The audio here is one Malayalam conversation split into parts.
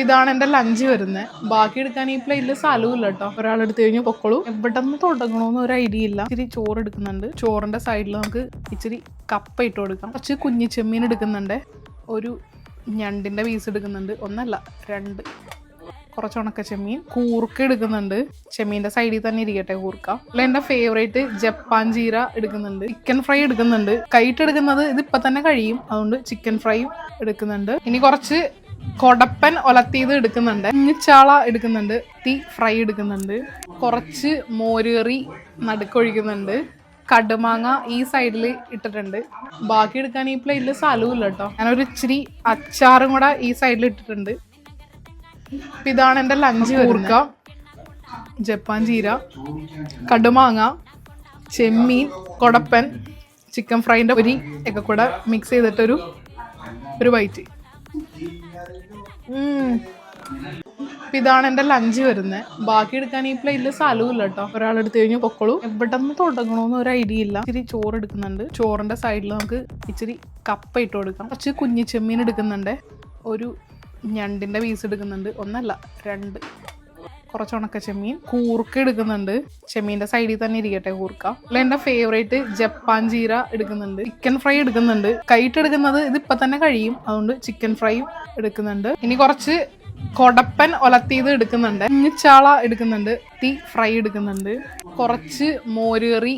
ഇതാണ് എൻ്റെ ലഞ്ച് വരുന്നത്. ബാക്കി എടുക്കാൻ ഈ പ്ലേറ്റിൽ സ്ഥലവും ഇല്ല കേട്ടോ. ഒരാളെടുത്ത് കഴിഞ്ഞ് പൊക്കോളൂ. എവിടെ നിന്ന് തുടങ്ങണമെന്ന് ഒരു ഐഡിയ ഇല്ല. ഇച്ചിരി ചോറ് എടുക്കുന്നുണ്ട്. ചോറിൻ്റെ സൈഡിൽ നമുക്ക് ഇച്ചിരി കപ്പ ഇട്ട് കൊടുക്കാം. കുറച്ച് കുഞ്ഞി ചെമ്മീൻ എടുക്കുന്നുണ്ട്. ഒരു ഞണ്ടിൻ്റെ പീസ് എടുക്കുന്നുണ്ട്. ഒന്നല്ല, 2. കുറച്ച് ഉണക്ക ചെമ്മീൻ. കൂർക്ക എടുക്കുന്നുണ്ട്. ചെമ്മീൻ്റെ സൈഡിൽ തന്നെ ഇരിക്കട്ടെ കൂർക്ക. അല്ല, എൻ്റെ ഫേവറേറ്റ് ജപ്പാൻ ജീര എടുക്കുന്നുണ്ട്. ചിക്കൻ ഫ്രൈ എടുക്കുന്നുണ്ട്. കൈട്ട് എടുക്കുന്നത് ഇതിപ്പോൾ തന്നെ കഴിയും, അതുകൊണ്ട് ചിക്കൻ ഫ്രൈയും എടുക്കുന്നുണ്ട്. ഇനി കുറച്ച് കൊടപ്പൻ ഒലത്തിയത് എടുക്കുന്നുണ്ട്. ചാള എടുക്കുന്നുണ്ട്. ഫ്രൈ എടുക്കുന്നുണ്ട്. കുറച്ച് മോരുകറി നടുക്കൊഴിക്കുന്നുണ്ട്. കടുമാങ്ങ ഈ സൈഡിൽ ഇട്ടിട്ടുണ്ട്. ബാക്കി എടുക്കാൻ ഈ പ്ലേറ്റിൽ സ്ഥലവും ഇല്ല കേട്ടോ. ഞാനൊരു ഇച്ചിരി അച്ചാറും കൂടെ ഈ സൈഡിൽ ഇട്ടിട്ടുണ്ട്. ഇതാണ് എൻ്റെ ലഞ്ച്. കൂർക്ക, ജപ്പാൻ ജീര, കടുമാങ്ങ, ചെമ്മീൻ, കൊടപ്പൻ, ചിക്കൻ ഫ്രൈൻ്റെ പൊരി ഒക്കെ കൂടെ മിക്സ് ചെയ്തിട്ടൊരു ബൈറ്റ്. ഇതാണ് എൻ്റെ ലഞ്ച് വരുന്നത്. ബാക്കി എടുക്കാൻ ഈ പ്ലേറ്റിൽ സ്ഥലവും ഇല്ല കേട്ടോ. ഒരാളെടുത്ത് കഴിഞ്ഞ് പൊക്കോളൂ. എവിടെ നിന്ന് തുടങ്ങണമെന്ന് ഒരു ഐഡിയ ഇല്ല. ഇച്ചിരി ചോറ് എടുക്കുന്നുണ്ട്. ചോറിൻ്റെ സൈഡിൽ നമുക്ക് ഇച്ചിരി കപ്പ ഇട്ട് കൊടുക്കാം. കുറച്ച് കുഞ്ഞി ചെമ്മീൻ എടുക്കുന്നുണ്ട്. ഒരു ഞണ്ടിൻ്റെ പീസ് എടുക്കുന്നുണ്ട്. ഒന്നല്ല, 2. കുറച്ച് ഉണക്ക ചെമ്മീൻ. കൂർക്ക എടുക്കുന്നുണ്ട്. ചെമ്മീൻ്റെ സൈഡിൽ തന്നെ ഇരിക്കട്ടെ കൂർക്ക. അല്ല, എൻ്റെ ഫേവറേറ്റ് ജപ്പാൻ ജീര എടുക്കുന്നുണ്ട്. ചിക്കൻ ഫ്രൈ എടുക്കുന്നുണ്ട്. കൈട്ട് എടുക്കുന്നത് ഇതിപ്പോൾ തന്നെ കഴിയും, അതുകൊണ്ട് ചിക്കൻ ഫ്രൈയും എടുക്കുന്നുണ്ട്. ഇനി കുറച്ച് കൊടപ്പൻ ഒലത്തിയത് എടുക്കുന്നുണ്ട്. ചാള എടുക്കുന്നുണ്ട്. ഫ്രൈ എടുക്കുന്നുണ്ട്. കുറച്ച് മോരുകറി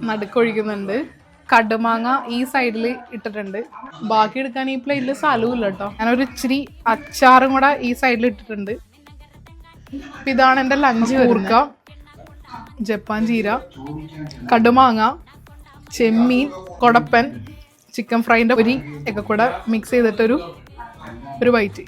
നടുക്കൊഴിക്കുന്നുണ്ട്. കടുമാങ്ങ ഈ സൈഡിൽ ഇട്ടിട്ടുണ്ട്. ബാക്കി എടുക്കാൻ ഈ പ്ലേറ്റിൽ സ്ഥലവും ഇല്ല കേട്ടോ. ഞാനൊരു ഇച്ചിരി അച്ചാറും കൂടെ ഈ സൈഡിൽ ഇട്ടിട്ടുണ്ട്. ഇതാണ് എൻ്റെ ലഞ്ച്. കൂർക്ക, ജപ്പാൻ ജീര, കടുമാങ്ങ, ചെമ്മീൻ, കൊടപ്പൻ, ചിക്കൻ ഫ്രൈൻ്റെ പൊരി ഒക്കെ കൂടെ മിക്സ് ചെയ്തിട്ടൊരു ബൈറ്റ്.